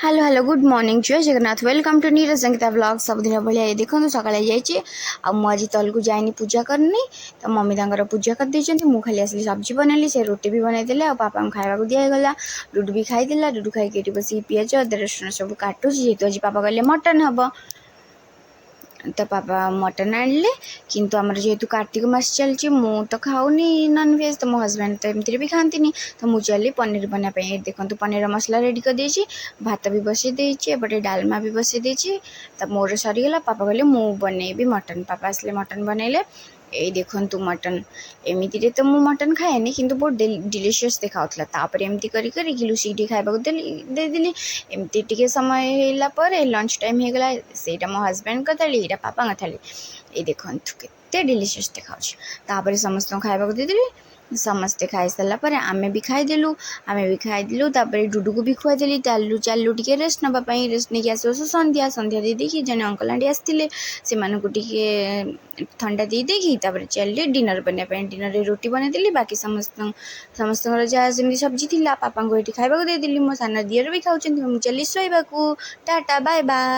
Hello hello good morning जय Jagannath welcome to Neeraj Sangeeta vlog सबुदिन भाया ये देखो सकाଳେ जाइए आज तल को जाइनी पूजा करनी तो मम्मी तांकर पूजा कर देछंती मु खाली असली सब्जी बनैली से रोटी भी बनाई देले आ पापा को खाइबा को दियागला डुडू भी खाई डुडू खाई बस पियाज अदर रसुण सब काटुची जेहेतु आज पापा कहले मटन हम तो पापा मटन आनले किंतु आमर जेहेतु कार्तिक मास चलची मु तो खाऊनी नॉनवेज तो मो हस्बैंड तो एमती भी खाती तो मुझे चली पनीर बनाई देखो पनीर मसला रेडी कर देछि भात भी बसई देछि एपटे डालमा भी बसई देछि तो मोर सरीगला पापा कहले मु बनैबी मटन पापा आसले मटन बनैले ये देखु मटन एमती तो मु मटन खाएनी किंतु बहुत डिलीशियस देखाउथला तापर एमती करी करी लुसी खाइबा देदेली एमती टिके समय होला पर लंच टाइम हो गला सेटा मो हस्बैंड का थाली एटा पापा का थाली ये देखु केते डिलीशियस देखाउछ तापर समस्त खाइबा को देदेली समस्ते खाई सारा पर आमे भी खाईदेलु तापर डुडू को भी खुआदेली चालू टिके रेस्ट नापाई रेस्ट नहीं आस संध्या संध्या दे देखी जने अंकल आंटी आसते से ठंडा दे देखी तापर चलले डिनर बनाई डिनर रोटी बनईदेली बाकी समस्त जहाँ सेमती सब्जी थी पापा को ये खाइबा को देदेली मो सान दियर भी खाऊँ चली शोइबा को टाटा बाय बाय।